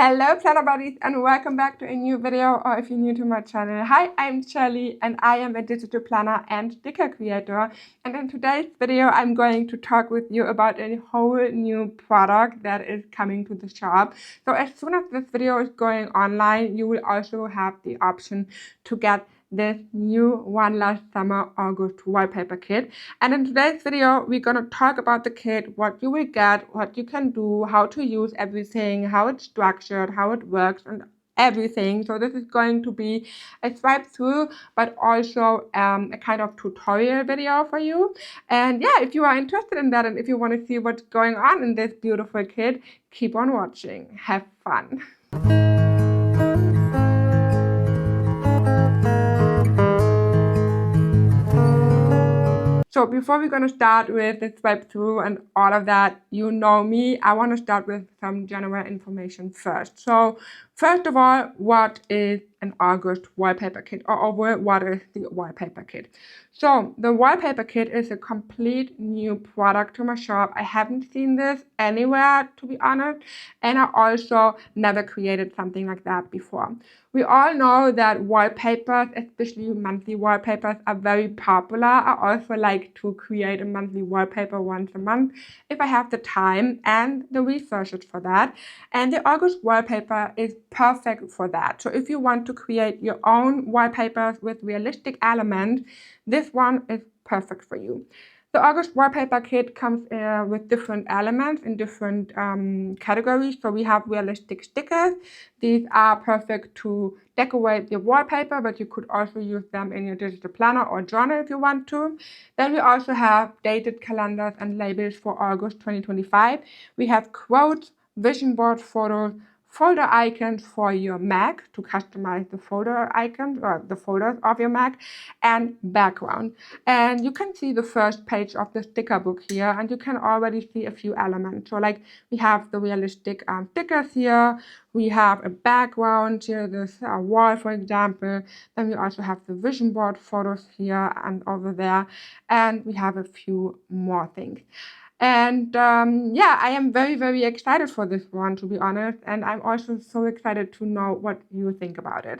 Hello planner buddies and welcome back to a new video, or if you're new to my channel, hi, I'm Shirley and I am a digital planner and sticker creator, and in today's video I'm going to talk with you about a whole new product that is coming to the shop. So as soon as this video is going online, you will also have the option to get this new One Last Summer August Wallpaper Kit. And in today's video, we're going to talk about the kit, what you will get, what you can do, how to use everything, how it's structured, how it works, and everything. So this is going to be a swipe through, but also a kind of tutorial video for you. And yeah, if you are interested in that and if you want to see what's going on in this beautiful kit, keep on watching. Have fun. So before we're going to start with the swipe through and all of that, you know me, I want to start with some general information first. So first of all, what is an August wallpaper kit, or what is the wallpaper kit? So the wallpaper kit is a complete new product to my shop. I haven't seen this anywhere, to be honest, and I also never created something like that before. We all know that wallpapers, especially monthly wallpapers, are very popular. I also like to create a monthly wallpaper once a month if I have the time and the resources for that. And the August wallpaper is perfect for that. So if you want to create your own wallpapers with realistic elements, this one is perfect for you. The August Wallpaper Kit comes with different elements in different categories. So we have realistic stickers. These are perfect to decorate your wallpaper, but you could also use them in your digital planner or journal if you want to. Then we also have dated calendars and labels for August 2025. We have quotes, vision board photos, folder icons for your Mac to customize the folder icons or the folders of your Mac, and background. And you can see the first page of the sticker book here, and you can already see a few elements. So like we have the realistic stickers here, we have a background here, this wall for example, then we also have the vision board photos here and over there, and we have a few more things. And yeah, I am very, very excited for this one, to be honest. And I'm also so excited to know what you think about it.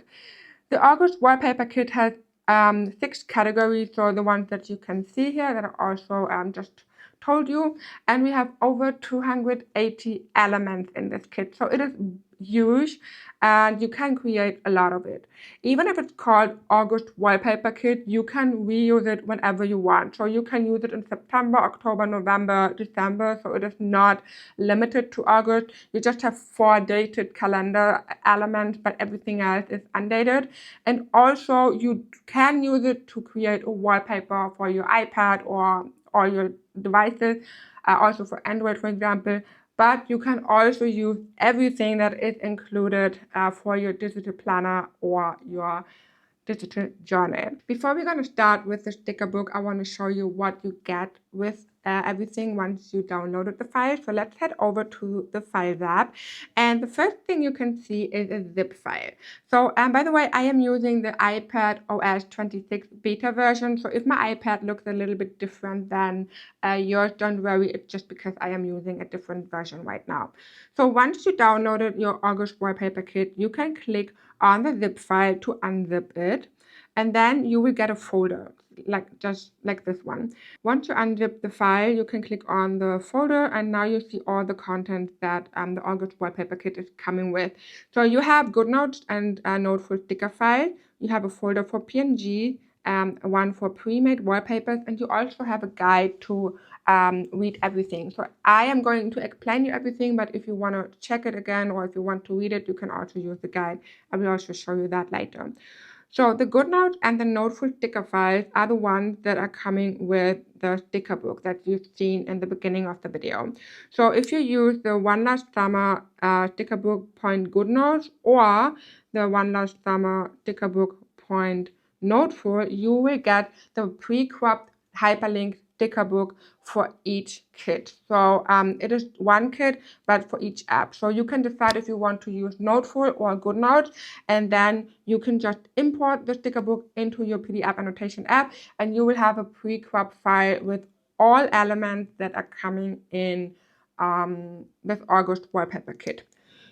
The August Wallpaper Kit has 6 categories. So the ones that you can see here that I also just told you. And we have over 280 elements in this kit. So it is huge and you can create a lot of it. Even if it's called August Wallpaper Kit, you can reuse it whenever you want. So you can use it in September, October, November, December. So it is not limited to August. You just have 4 dated calendar elements, but everything else is undated. And also you can use it to create a wallpaper for your iPad or your devices, also for Android, for example. But you can also use everything that is included for your digital planner or your digital journal. Before we're going to start with the sticker book, I want to show you what you get with everything once you downloaded the file. So let's head over to the Files app. And the first thing you can see is a zip file. So by the way, I am using the iPad OS 26 beta version. So if my iPad looks a little bit different than yours, don't worry. It's just because I am using a different version right now. So once you downloaded your August Wallpaper Kit, you can click on the zip file to unzip it, and then you will get a folder just like this one. Once you unzip the file, you can click on the folder, and now you see all the content that the August Wallpaper Kit is coming with. So you have GoodNotes and a Noteful sticker file. You have a folder for PNG, one for pre-made wallpapers, and you also have a guide to read everything. So I am going to explain you everything, but if you want to check it again or if you want to read it, you can also use the guide. I will also show you that later. So the GoodNotes and the Noteful sticker files are the ones that are coming with the sticker book that you've seen in the beginning of the video. So if you use the One Last Summer sticker book point GoodNotes or the One Last Summer sticker book point Noteful, you will get the pre-cropped hyperlink sticker book for each kit. So it is one kit, but for each app. So you can decide if you want to use Noteful or GoodNotes, and then you can just import the sticker book into your PDF annotation app, and you will have a pre-cropped file with all elements that are coming in this August Wallpaper Kit.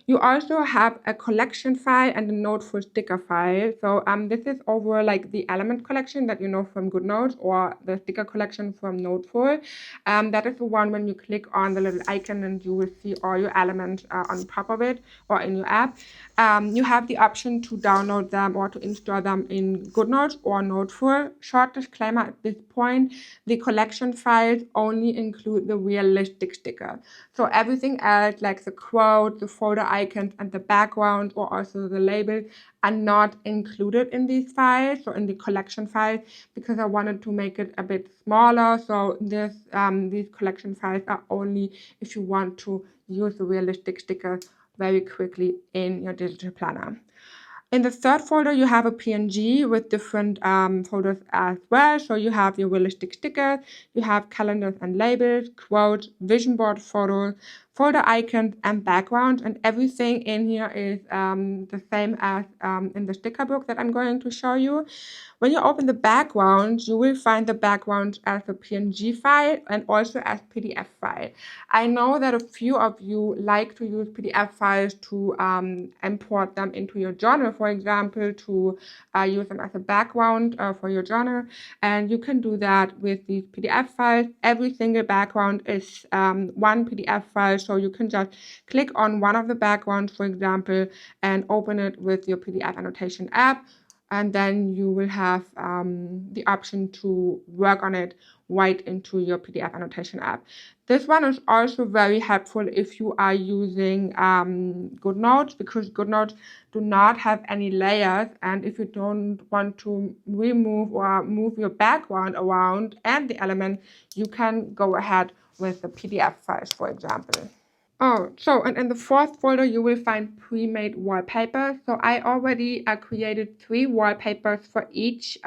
You also have a collection file and a Noteful sticker file. So this is over like the element collection that you know from GoodNotes, or the sticker collection from Noteful. That is the one when you click on the little icon and you will see all your elements on top of it or in your app. You have the option to download them or to install them in GoodNotes or Noteful. Short disclaimer at this point, the collection files only include the realistic sticker. So everything else, like the quote, the folder icons, and the background, or also the label, are not included in these files, so in the collection files, because I wanted to make it a bit smaller. So these collection files are only if you want to use the realistic stickers very quickly in your digital planner. In the third folder, you have a PNG with different folders as well. So you have your realistic stickers, you have calendars and labels, quotes, vision board photos, folder icons, and backgrounds. And everything in here is the same as in the sticker book that I'm going to show you. When you open the background, you will find the background as a PNG file and also as PDF file. I know that a few of you like to use PDF files to import them into your journal, for example, to use them as a background for your journal. And you can do that with these PDF files. Every single background is one PDF file, so you can just click on one of the backgrounds, for example, and open it with your PDF annotation app. And then you will have the option to work on it right into your PDF annotation app. This one is also very helpful if you are using GoodNotes, because GoodNotes do not have any layers, and if you don't want to remove or move your background around and the element, you can go ahead with the PDF files, for example. Oh, so and in the fourth folder, you will find pre-made wallpapers. So I already created 3 wallpapers for each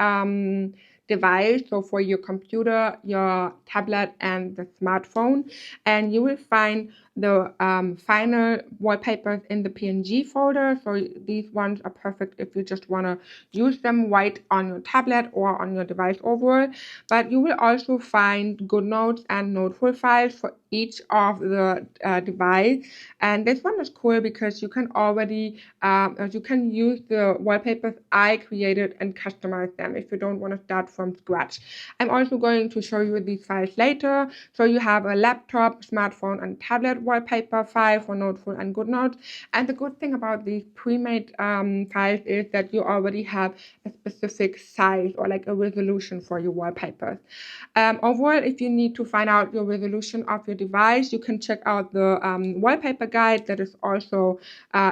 device. So for your computer, your tablet, and the smartphone. And you will find the final wallpapers in the PNG folder. So these ones are perfect if you just want to use them right on your tablet or on your device overall. But you will also find GoodNotes and Noteful files for each of the device. And this one is cool because you can already you can use the wallpapers I created and customize them if you don't want to start from scratch. I'm also going to show you these files later. So you have a laptop, smartphone, and tablet wallpaper file for Noteful and GoodNotes. And the good thing about these pre-made files is that you already have a specific size or like a resolution for your wallpapers. Overall, if you need to find out your resolution of your device, you can check out the wallpaper guide that is also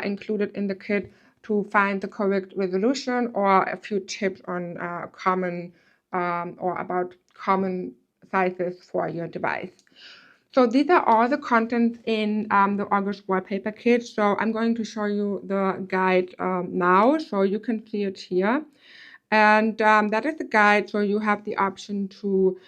included in the kit to find the correct resolution, or a few tips on common or about common sizes for your device. So these are all the contents in the August Wallpaper Kit. So I'm going to show you the guide now, so you can see it here. And that is the guide. So you have the option to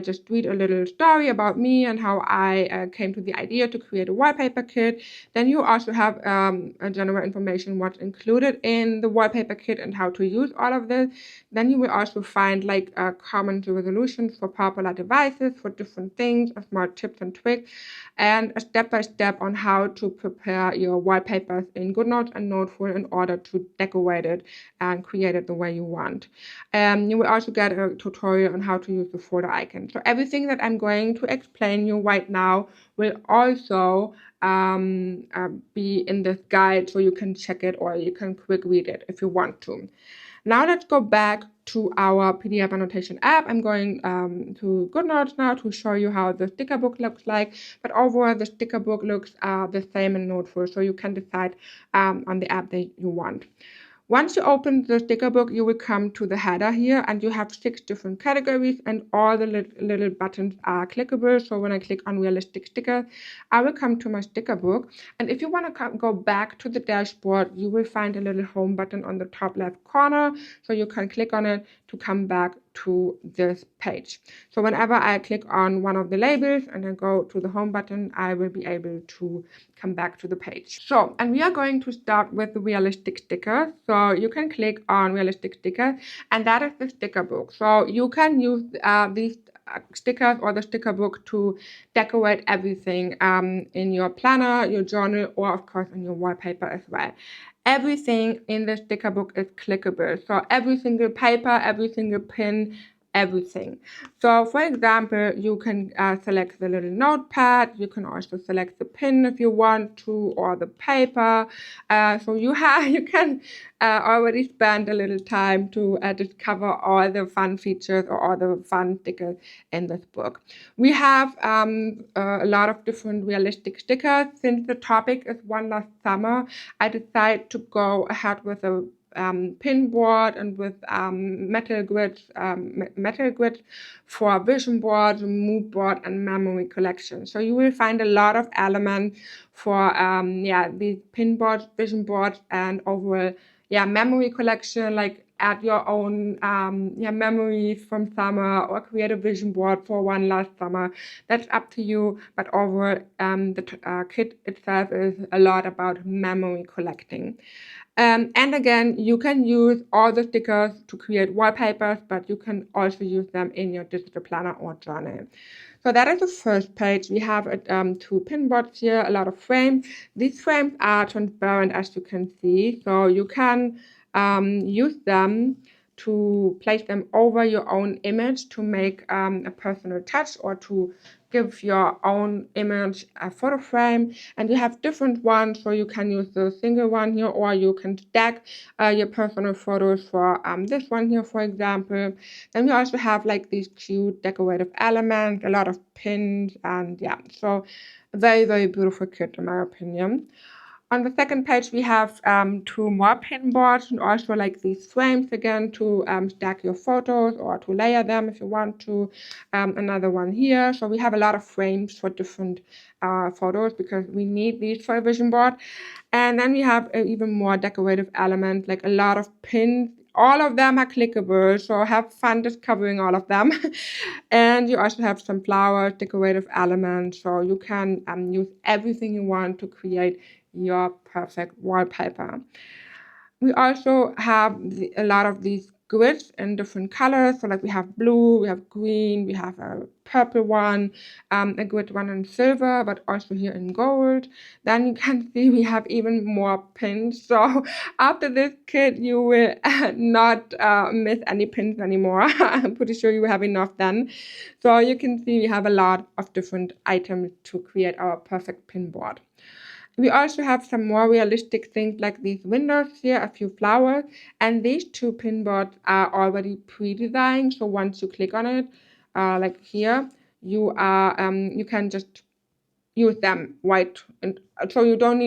just read a little story about me and how I came to the idea to create a wallpaper kit. Then you also have a general information what's included in the wallpaper kit and how to use all of this. Then you will also find like common resolutions for popular devices for different things, smart tips and tricks, and a step-by-step on how to prepare your wallpapers in GoodNotes and Noteful in order to decorate it and create it the way you want. You will also get a tutorial on how to use the folder icon. So everything that I'm going to explain you right now will also be in this guide, so you can check it or you can quick read it if you want to. Now let's go back to our PDF annotation app. I'm going to GoodNotes now to show you how the sticker book looks like. But overall, the sticker book looks the same in Noteful, so you can decide on the app that you want. Once you open the sticker book, you will come to the header here, and you have 6 different categories, and all the little buttons are clickable. So when I click on realistic sticker, I will come to my sticker book. And if you want to go back to the dashboard, you will find a little home button on the top left corner. So you can click on it to come back to this page. So whenever I click on one of the labels and I go to the home button, I will be able to come back to the page. So, and we are going to start with the realistic sticker. So you can click on realistic sticker, and that is the sticker book. So you can use these stickers or the sticker book to decorate everything in your planner, your journal, or of course in your wallpaper as well. Everything in the sticker book is clickable. So every single paper, every single pin, everything. So for example, you can select the little notepad. You can also select the pin if you want to, or the paper. So you can already spend a little time to discover all the fun features or all the fun stickers in this book. We have a lot of different realistic stickers. Since the topic is One Last Summer, I decided to go ahead with a pin board and with metal grids for vision boards, mood board, and memory collection. So you will find a lot of elements for these pin boards, vision boards, and overall memory collection, like add your own memories from summer or create a vision board for One Last Summer. That's up to you, but overall the kit itself is a lot about memory collecting. And again, you can use all the stickers to create wallpapers, but you can also use them in your digital planner or journal. So that is the first page. We have 2 pin boards here, a lot of frames. These frames are transparent, as you can see, so you can use them to place them over your own image to make a personal touch or to give your own image a photo frame. And you have different ones, so you can use the single one here, or you can stack your personal photos for this one here, for example. Then we also have like these cute decorative elements, a lot of pins, and yeah, so a very, very beautiful kit in my opinion. On the second page, we have 2 more pin boards and also like these frames again to stack your photos or to layer them if you want to. Another one here. So we have a lot of frames for different photos because we need these for a vision board. And then we have even more decorative elements, like a lot of pins. All of them are clickable, so have fun discovering all of them. And you also have some flowers, decorative elements, so you can use everything you want to create your perfect wallpaper. We also have a lot of these grids in different colors. So like we have blue, we have green, we have a purple one, a grid one in silver, but also here in gold. Then you can see we have even more pins. So after this kit, you will not miss any pins anymore. I'm pretty sure you have enough then. So you can see we have a lot of different items to create our perfect pin board. We also have some more realistic things like these windows here, a few flowers, and these 2 pin boards are already pre-designed. So once you click on it, like here, you can just use them white, and so you don't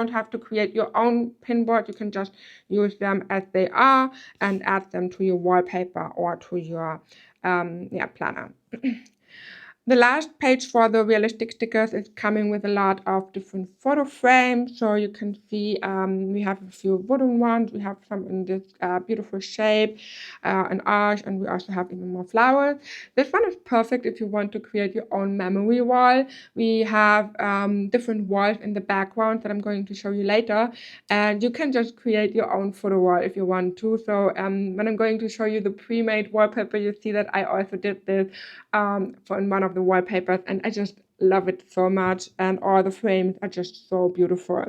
have to create your own pin board. You can just use them as they are and add them to your wallpaper or to your planner. The last page for the realistic stickers is coming with a lot of different photo frames. So you can see we have a few wooden ones. We have some in this beautiful shape, an arch, and we also have even more flowers. This one is perfect if you want to create your own memory wall. We have different walls in the background that I'm going to show you later. And you can just create your own photo wall if you want to. So when I'm going to show you the pre-made wallpaper, you see that I also did this in one of the wallpapers, and I just love it so much, and all the frames are just so beautiful.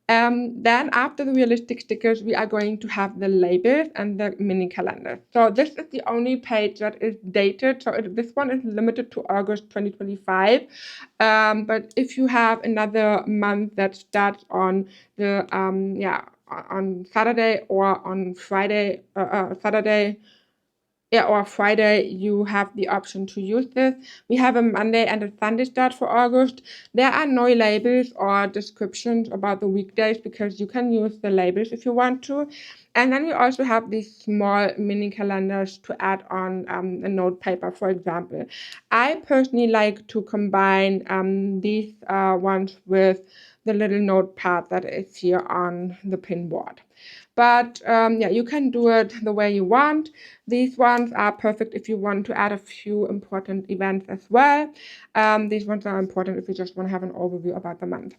Then after the realistic stickers, we are going to have the labels and the mini calendar. So this is the only page that is dated. So this one is limited to August 2025. But if you have another month that starts on the on Saturday or on Friday, or Friday, you have the option to use this. We have a Monday and a Sunday start for August. There are no labels or descriptions about the weekdays because you can use the labels if you want to. And then we also have these small mini calendars to add on a note paper, for example. I personally like to combine these ones with the little notepad that is here on the pin board. But you can do it the way you want. These ones are perfect if you want to add a few important events as well. These ones are important if you just want to have an overview about the month.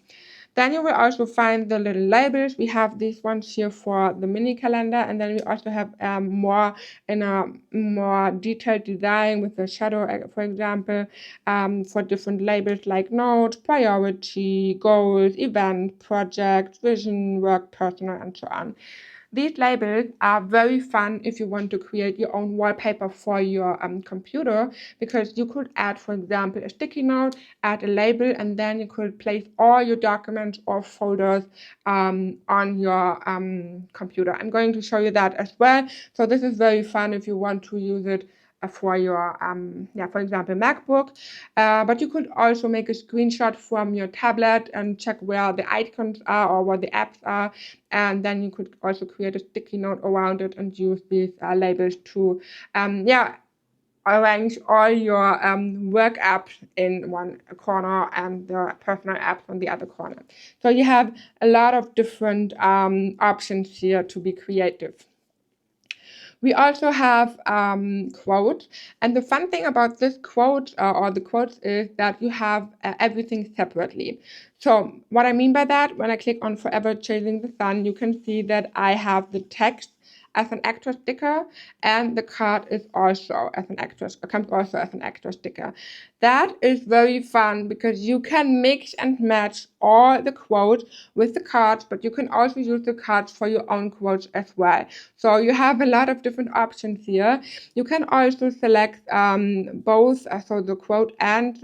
Then you will also find the little labels. We have these ones here for the mini calendar, and then we also have more in a more detailed design with the shadow, for example, for different labels like notes, priority, goals, event, project, vision, work, personal, and so on. These labels are very fun if you want to create your own wallpaper for your computer, because you could add, for example, a sticky note, add a label, and then you could place all your documents or folders on your computer. I'm going to show you that as well. So this is very fun if you want to use it for your, for example, MacBook. But you could also make a screenshot from your tablet and check where the icons are or what the apps are. And then you could also create a sticky note around it and use these labels to, arrange all your work apps in one corner and the personal apps on the other corner. So you have a lot of different options here to be creative. We also have quotes, and the fun thing about this quote or the quotes is that you have everything separately. So what I mean by that, when I click on Forever Chasing the Sun, you can see that I have the text as an extra sticker, and the card is also as an extra, comes also as an extra sticker. That is very fun because you can mix and match all the quotes with the cards, but you can also use the cards for your own quotes as well. So you have a lot of different options here. You can also select both, so the quote and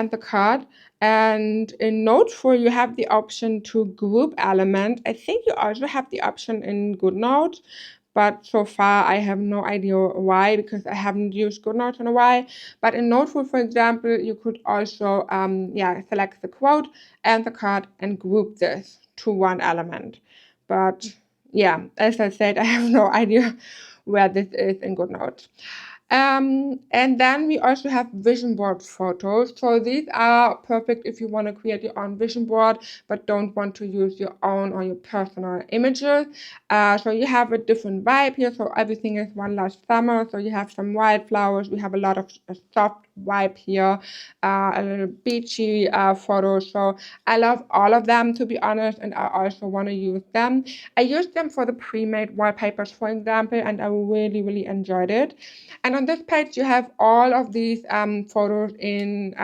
the card. And in Noteful, you have the option to group element. I think you also have the option in GoodNotes, but so far I have no idea why, because I haven't used GoodNotes in a while. But in Noteful, for example, you could also select the quote and the card and group this to one element. But yeah, as I said, I have no idea where this is in GoodNotes. And then we also have vision board photos. So these are perfect if you want to create your own vision board, but don't want to use your own or your personal images. So you have a different vibe here. So everything is one large summer. So you have some wildflowers. We have a lot of soft vibe here, a little beachy photos. So I love all of them, to be honest, and I also want to use them. I used them for the pre-made wallpapers, for example, and I really, really enjoyed it. And on this page, you have all of these photos in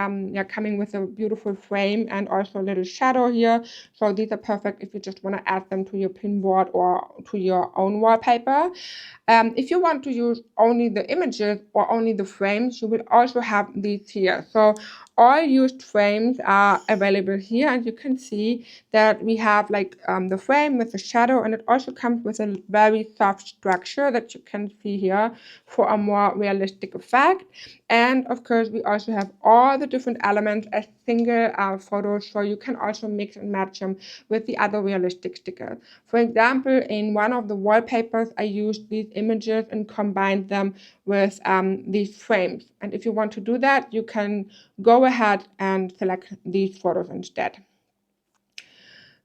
coming with a beautiful frame and also a little shadow here. So these are perfect if you just want to add them to your pinboard or to your own wallpaper. If you want to use only the images or only the frames, you will also have these here. So all used frames are available here, and you can see that we have like the frame with the shadow, and it also comes with a very soft structure that you can see here for a more realistic effect. And of course, we also have all the different elements as single photos, so you can also mix and match them with the other realistic stickers. For example, in one of the wallpapers, I used these images and combined them with these frames. And if you want to do that, you can go ahead and select these photos instead.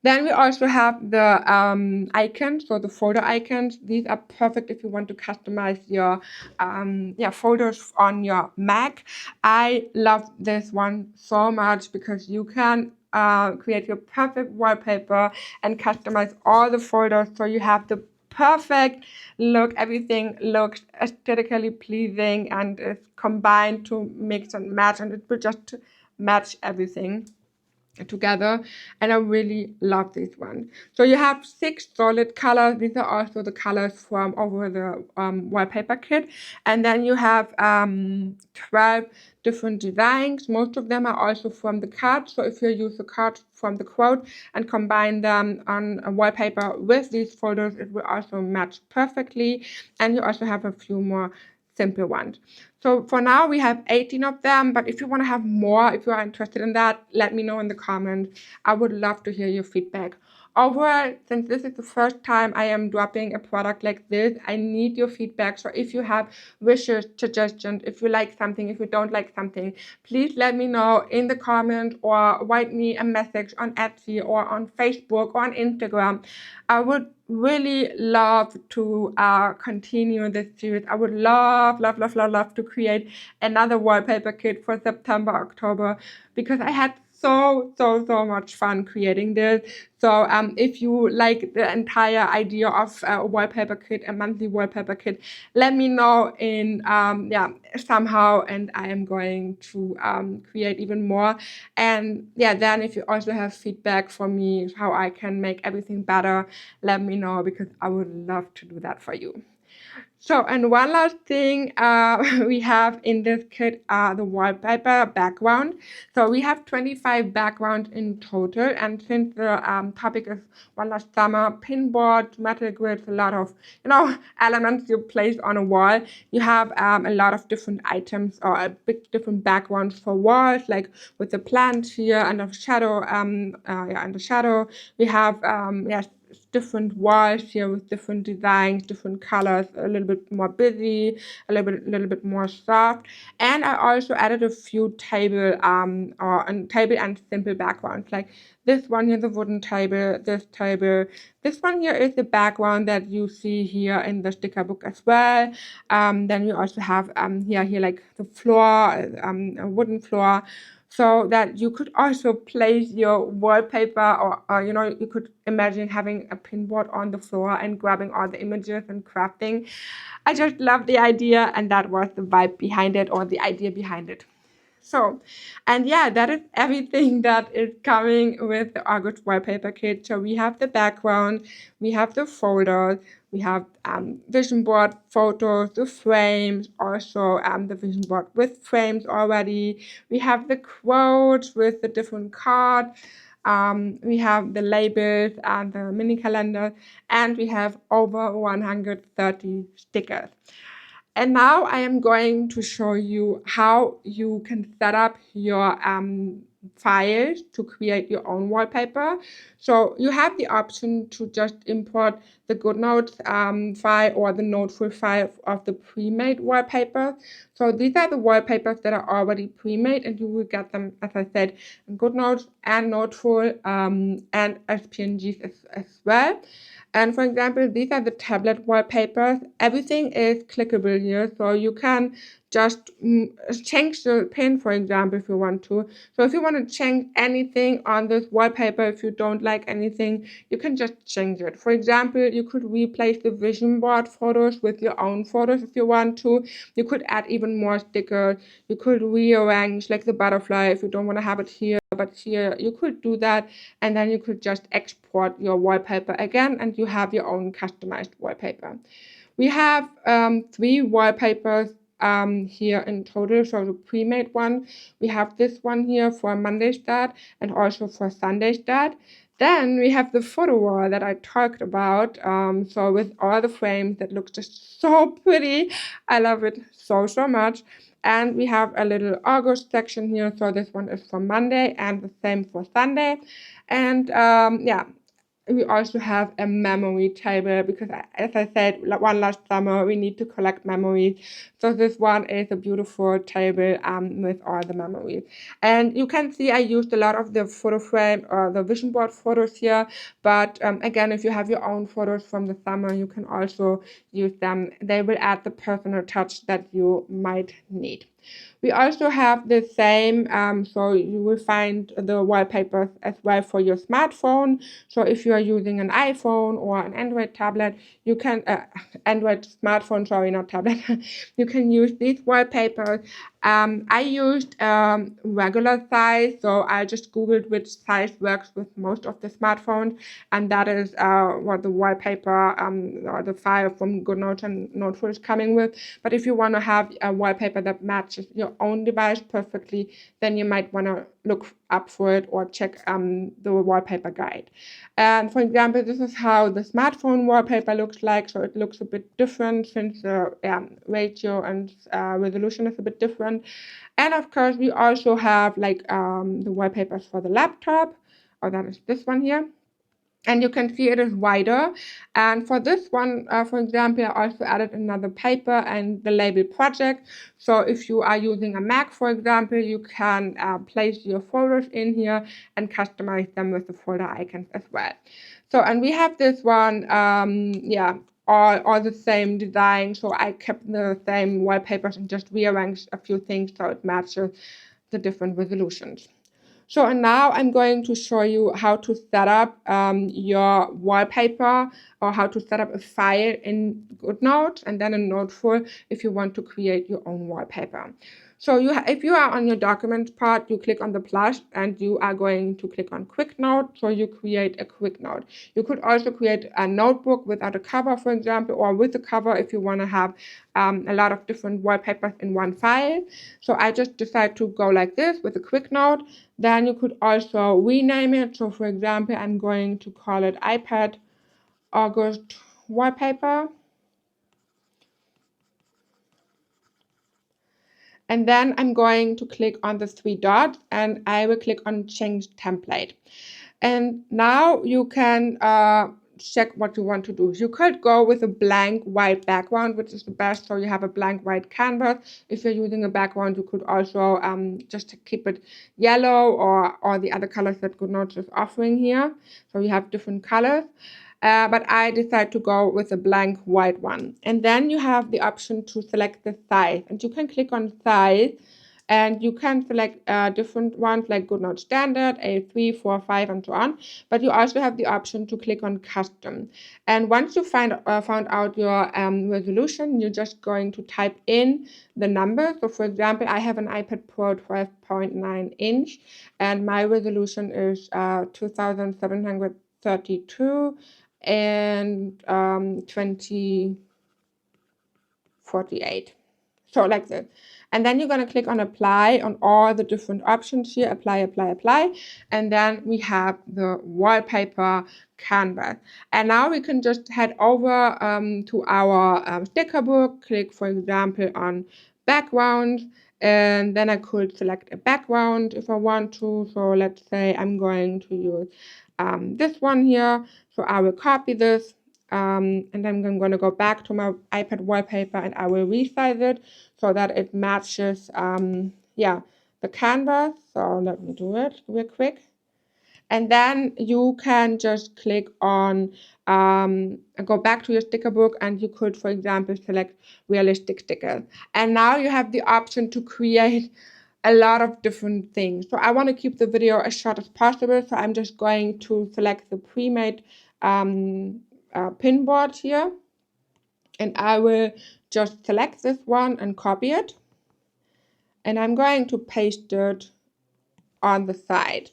Then we also have the icons, so the folder icons. These are perfect if you want to customize your folders on your Mac. I love this one so much because you can create your perfect wallpaper and customize all the folders so you have the perfect look. Everything looks aesthetically pleasing and is combined to mix and match, and it will just match everything together, and I really love this one. So you have 6 solid colors. These are also the colors from over the wallpaper kit, and then you have 12 different designs. Most of them are also from the cards, so if you use the cards from the quote and combine them on a wallpaper with these folders, it will also match perfectly. And you also have a few more simple ones. So for now we have 18 of them, but if you want to have more, if you are interested in that, let me know in the comments. I would love to hear your feedback. Overall, since this is the first time I am dropping a product like this, I need your feedback. So if you have wishes, suggestions, if you like something, if you don't like something, please let me know in the comments or write me a message on Etsy or on Facebook or on Instagram. I would really love to continue this series. I would love to create another wallpaper kit for September, October, because I had so much fun creating this. So if you like the entire idea of a wallpaper kit, a monthly wallpaper kit, let me know in somehow, and I am going to create even more. And yeah, then if you also have feedback for me how I can make everything better, let me know, because I would love to do that for you. So, and one last thing we have in this kit are the wallpaper background. So we have 25 backgrounds in total, and since the topic is One Last Summer, pinboard, metal grids, a lot of, elements you place on a wall, you have a lot of different items or a big different backgrounds for walls, like with the plant here and the shadow, and the shadow. We have, different walls here with different designs, different colors, a little bit more busy, a little bit more soft. And I also added a few table and simple backgrounds, like this one here, the wooden table, this table. This one here is the background that you see here in the sticker book as well. Then you also have here like the floor, a wooden floor, so that you could also place your wallpaper, or you could imagine having a pinboard on the floor and grabbing all the images and crafting. I just love the idea, and that was the vibe behind it, or the idea behind it. So, and yeah, that is everything that is coming with the August Wallpaper Kit. So we have the background, we have the folders, we have vision board photos, the frames, also the vision board with frames already. We have the quotes with the different cards. We have the labels and the mini calendar, and we have over 130 stickers. And now I am going to show you how you can set up your files to create your own wallpaper. So you have the option to just import the GoodNotes file or the Noteful file of the pre-made wallpaper. So these are the wallpapers that are already pre-made, and you will get them, as I said, in GoodNotes and Noteful and as PNGs as well. And for example, these are the tablet wallpapers. Everything is clickable here, so you can just change the pin, for example, if you want to. So if you want to change anything on this wallpaper, if you don't like anything, you can just change it. For example, you could replace the vision board photos with your own photos if you want to. You could add even more stickers. You could rearrange like the butterfly if you don't want to have it here, but here you could do that, and then you could just export your wallpaper again, and you have your own customized wallpaper. We have 3 wallpapers here in total. So the pre-made one, we have this one here for Monday start and also for Sunday start. Then we have the photo wall that I talked about. So with all the frames, that looks just so pretty. I love it so much. And we have a little August section here. So this one is for Monday and the same for Sunday. And we also have a memory table, because as I said, One Last Summer, we need to collect memories. So this one is a beautiful table with all the memories. And you can see I used a lot of the photo frame or the vision board photos here. But again, if you have your own photos from the summer, you can also use them. They will add the personal touch that you might need. We also have the same, so you will find the wallpapers as well for your smartphone. So if you are using an iPhone or an Android tablet, you can, Android smartphone, sorry, not tablet, you can use these wallpapers. I used regular size, so I just Googled which size works with most of the smartphones, and that is what the wallpaper or the file from GoodNotes and Noteful is coming with. But if you want to have a wallpaper that matches your own device perfectly, then you might want to look up for it or check the wallpaper guide. And for example, this is how the smartphone wallpaper looks like. So it looks a bit different since the ratio and resolution is a bit different. And of course, we also have like the wallpapers for the laptop, or that is this one here. And you can see it is wider. And for this one, for example, I also added another paper and the label project. So if you are using a Mac, for example, you can place your folders in here and customize them with the folder icons as well. So, and we have this one, all the same design. So I kept the same wallpapers and just rearranged a few things so it matches the different resolutions. So and now I'm going to show you how to set up your wallpaper, or how to set up a file in GoodNotes and then a Noteful if you want to create your own wallpaper. So if you are on your documents part, you click on the plus and you are going to click on quick note. So you create a quick note. You could also create a notebook without a cover, for example, or with a cover if you want to have a lot of different wallpapers in one file. So I just decided to go like this with a quick note. Then you could also rename it. So for example, I'm going to call it iPad August Wallpaper. And then I'm going to click on the three dots and I will click on change template. And now you can check what you want to do. You could go with a blank white background, which is the best. So you have a blank white canvas. If you're using a background, you could also just keep it yellow or the other colors that GoodNotes is offering here. So you have different colors. But I decided to go with a blank white one. And then you have the option to select the size. And you can click on size. And you can select different ones like GoodNotes Standard, A3, 4, 5, and so on. But you also have the option to click on Custom. And once you found out your resolution, you're just going to type in the number. So for example, I have an iPad Pro 12.9 inch, and my resolution is 2732 and 2048. So like this. And then you're going to click on apply on all the different options here, apply, apply, apply. And then we have the wallpaper canvas. And now we can just head over to our sticker book, click, for example, on background. And then I could select a background if I want to. So let's say I'm going to use this one here. So I will copy this. And then I'm going to go back to my iPad wallpaper and I will resize it so that it matches, the canvas. So let me do it real quick. And then you can just click on, go back to your sticker book and you could, for example, select realistic stickers. And now you have the option to create a lot of different things. So I want to keep the video as short as possible. So I'm just going to select the pre-made pin board here. And I will just select this one and copy it. And I'm going to paste it on the side.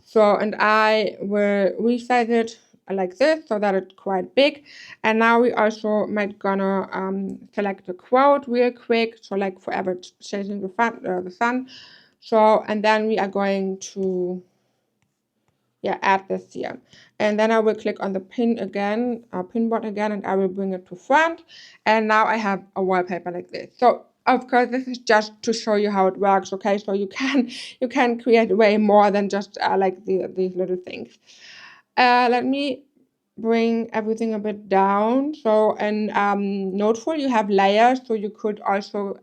So, and I will resize it like this so that it's quite big. And now we also might gonna select the quote real quick. So like forever chasing the sun. So, and then we are going to add this here. And then I will click on the pin board again, and I will bring it to front. And now I have a wallpaper like this. So of course, this is just to show you how it works, okay? So you can create way more than just like these little things. Let me bring everything a bit down. So in Noteful, you have layers, so you could also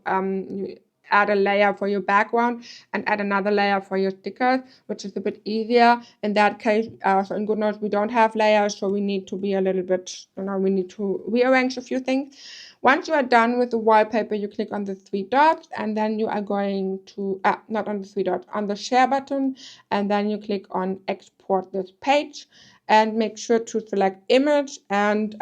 add a layer for your background and add another layer for your stickers, which is a bit easier. In that case, so in GoodNotes, we don't have layers, so we need to be a little bit, we need to rearrange a few things. Once you are done with the wallpaper, you click on the three dots, and then you are going to, not on the three dots, on the share button, and then you click on export this page, and make sure to select image and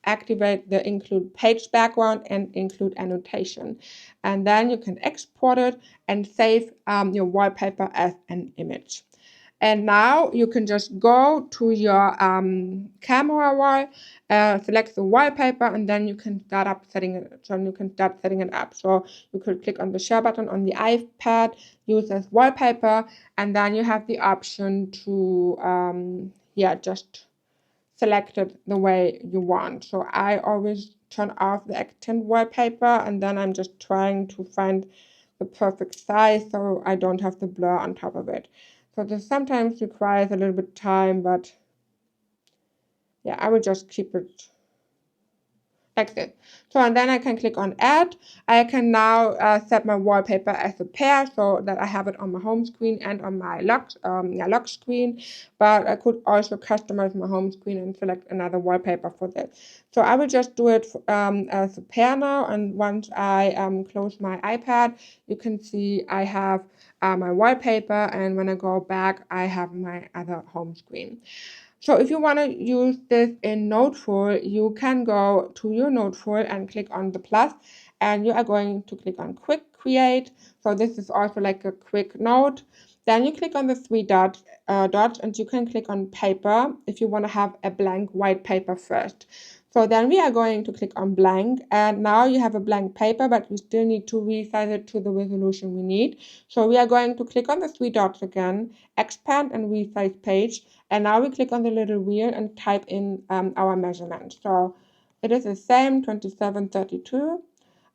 activate the include page background and include annotation. And then you can export it and save your wallpaper as an image. And now you can just go to your camera roll, select the wallpaper, and then you can start setting it up. So you could click on the share button on the iPad, use as wallpaper, and then you have the option to just select it the way you want. So I always turn off the accent wallpaper, and then I'm just trying to find the perfect size so I don't have the blur on top of it. So this sometimes requires a little bit of time, but I will just keep it like this. So, and then I can click on add. I can now set my wallpaper as a pair so that I have it on my home screen and on my lock screen. But I could also customize my home screen and select another wallpaper for that. So I will just do it as a pair now. And once I close my iPad, you can see I have my wallpaper, and when I go back, I have my other home screen. So if you want to use this in Noteful, you can go to your Noteful and click on the plus, and you are going to click on Quick Create. So this is also like a quick note. Then you click on the three dots, and you can click on Paper if you want to have a blank white paper first. So then we are going to click on blank, and now you have a blank paper, but we still need to resize it to the resolution we need. So we are going to click on the three dots again, expand and resize page, and now we click on the little wheel and type in our measurement. So it is the same, 2732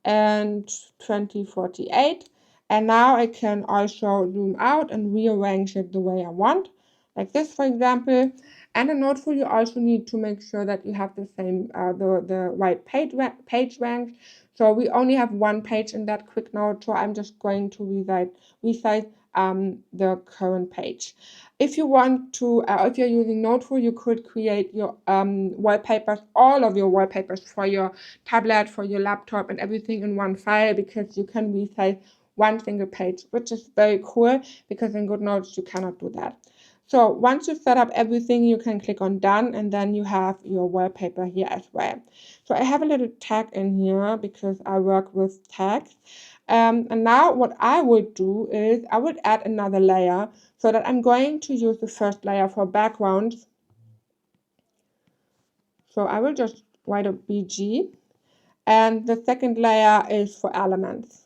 and 2048. And now I can also zoom out and rearrange it the way I want, like this, for example. And in Noteful, you also need to make sure that you have the same, the right page rank. So we only have one page in that quick note, so I'm just going to resize the current page. If you want to, if you're using Noteful, you could create your wallpapers, all of your wallpapers for your tablet, for your laptop, and everything in one file, because you can resize one single page, which is very cool, because in GoodNotes you cannot do that. So once you set up everything, you can click on done, and then you have your wallpaper here as well. So I have a little tag in here because I work with tags. And now what I would do is I would add another layer, so that I'm going to use the first layer for backgrounds. So I will just write a BG, and the second layer is for elements.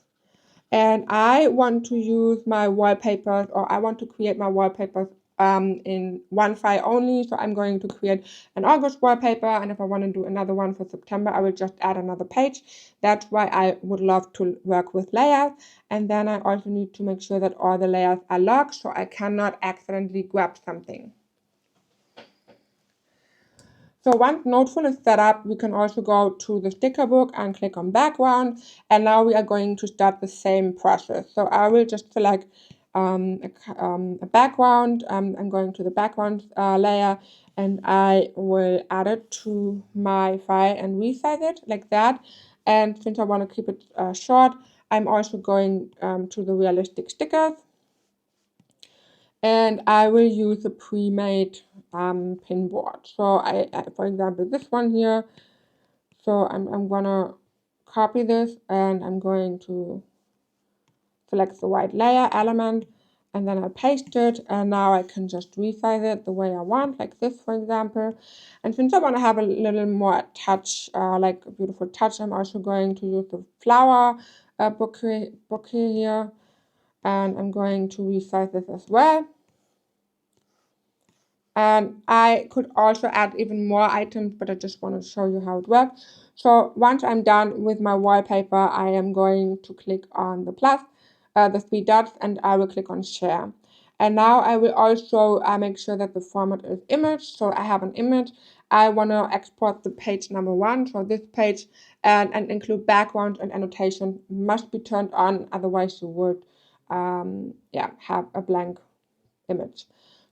And I want to use my wallpapers, or I want to create my wallpapers in one file only. So I'm going to create an August wallpaper, and if I want to do another one for September, I will just add another page. That's why I would love to work with layers. And then I also need to make sure that all the layers are locked, so I cannot accidentally grab something. So once Noteful is set up, we can also go to the sticker book and click on background. And now we are going to start the same process. So I will just select a background. I'm going to the background layer, and I will add it to my file and resize it like that. And since I want to keep it short, I'm also going to the realistic stickers. And I will use a pre-made pin board. So I, for example, this one here. So I'm gonna copy this, and I'm going to select the white layer element, and then I paste it, and now I can just resize it the way I want, like this, for example. And since I want to have a little more touch, like a beautiful touch, I'm also going to use the flower bouquet here, and I'm going to resize this as well. And I could also add even more items, but I just want to show you how it works. So once I'm done with my wallpaper, I am going to click on the plus, the three dots, and I will click on share. And now I will also make sure that the format is image. So I have an image. I want to export the page number 1, so this page, and include background and annotation must be turned on, otherwise you would have a blank image.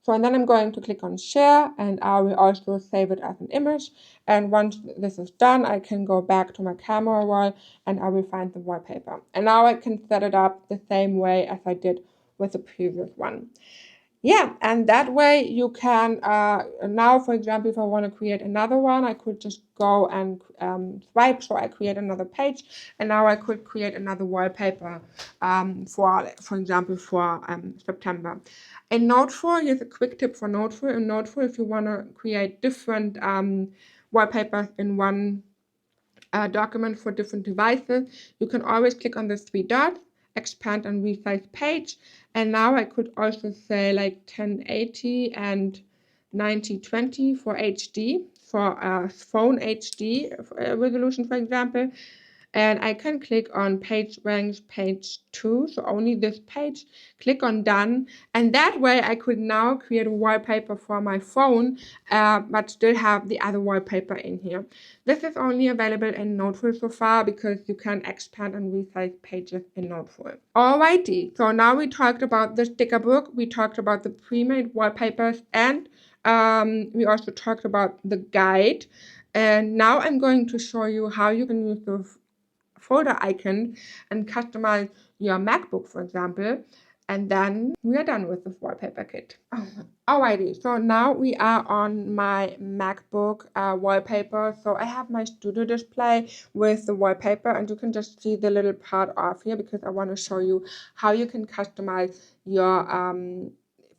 So, and then I'm going to click on share, and I will also save it as an image. And once this is done, I can go back to my camera roll, and I will find the wallpaper. And now I can set it up the same way as I did with the previous one. Yeah, and that way you can, now, for example, if I want to create another one, I could just go and swipe, so I create another page, and now I could create another wallpaper for example, for September. In Noteful, here's a quick tip for Noteful. In Noteful, if you want to create different wallpapers in one document for different devices, you can always click on the three dots, expand and resize page, and now I could also say like 1080 and 9020 for HD, for phone HD resolution, for example. And I can click on page ranks page 2, so only this page, click on done, and that way I could now create a wallpaper for my phone, but still have the other wallpaper in here. This is only available in Noteful so far, because you can expand and resize pages in Noteful. Alrighty, so now we talked about the sticker book, we talked about the pre-made wallpapers, and we also talked about the guide. And now I'm going to show you how you can use the folder icon and customize your MacBook, for example, And then we are done with this wallpaper kit. Alrighty, so now we are on my MacBook wallpaper. So I have my studio display with the wallpaper, and you can just see the little part off here because I want to show you how you can customize your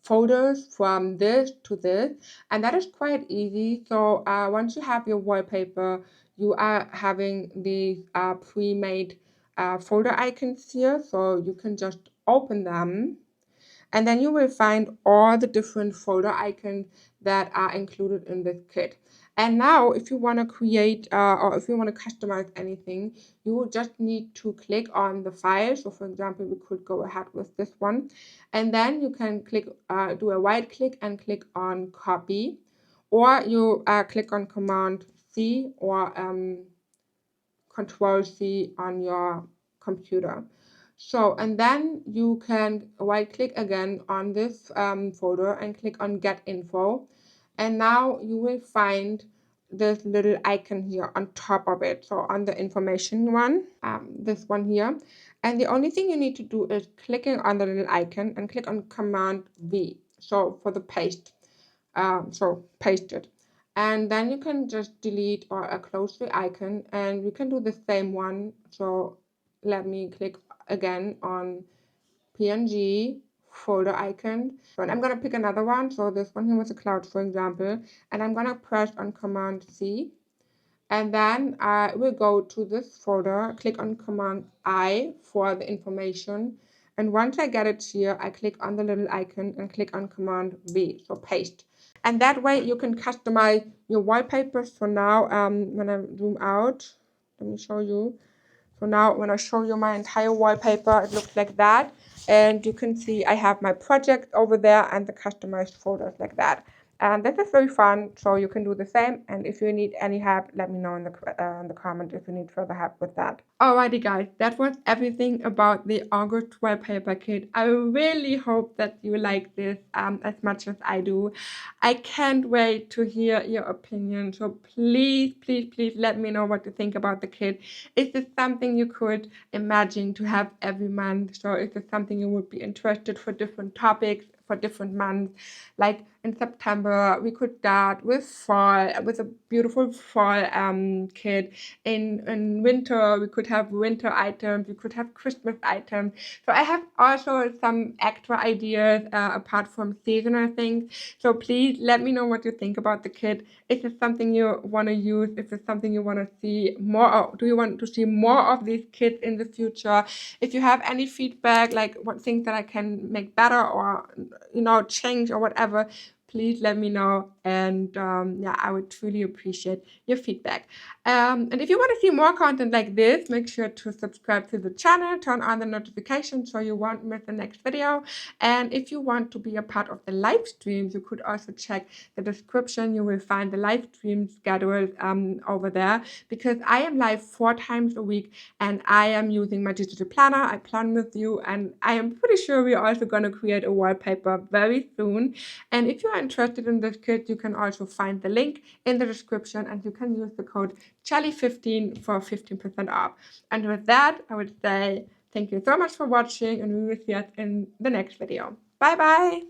folders from this to this, and that is quite easy. So once you have your wallpaper, you are having these pre-made folder icons here, so you can just open them, and then you will find all the different folder icons that are included in this kit. And now if you want to create or if you want to customize anything, you will just need to click on the file. So for example, we could go ahead with this one, and then you can click do a right click and click on copy, or you click on Command C or Control C on your computer. So, and then you can right click again on this folder and click on Get Info. And now you will find this little icon here on top of it. So on the information one, this one here. And the only thing you need to do is clicking on the little icon and click on Command V. So for the paste. So paste it. And then you can just delete or close the icon, and we can do the same one. So let me click again on PNG folder icon. So I'm going to pick another one. So this one here with the cloud, for example, and I'm going to press on Command C. And then I will go to this folder, click on Command I for the information. And once I get it here, I click on the little icon and click on Command V, so paste. And that way you can customize your wallpapers. So now when I zoom out, let me show you. So now when I show you my entire wallpaper, it looks like that. And you can see I have my project over there and the customized folders like that. And this is very fun, so you can do the same. And if you need any help, let me know in the comment if you need further help with that. Alrighty guys, that was everything about the August Wallpaper Kit. I really hope that you like this as much as I do. I can't wait to hear your opinion. So please, please, please let me know what you think about the kit. Is this something you could imagine to have every month? So is this something you would be interested for different topics, for different months? Like in September, we could start with fall, with a beautiful fall kit. In winter, we could have winter items, we could have Christmas items. So I have also some extra ideas apart from seasonal things. So please let me know what you think about the kit. Is this something you want to use? Is this something you want to see more of? Do you want to see more of these kits in the future? If you have any feedback, like what things that I can make better or, you know, change or whatever, please let me know. And yeah, I would truly appreciate your feedback. And if you want to see more content like this, make sure to subscribe to the channel, turn on the notifications so you won't miss the next video. And if you want to be a part of the live streams, you could also check the description. You will find the live stream schedule over there, because I am live 4 times a week and I am using my digital planner. I plan with you, and I am pretty sure we're also going to create a wallpaper very soon. And if you are interested in this kit, you can also find the link in the description, and you can use the code Charlie15 for 15% off. And with that, I would say thank you so much for watching, and we will see us in the next video. Bye bye!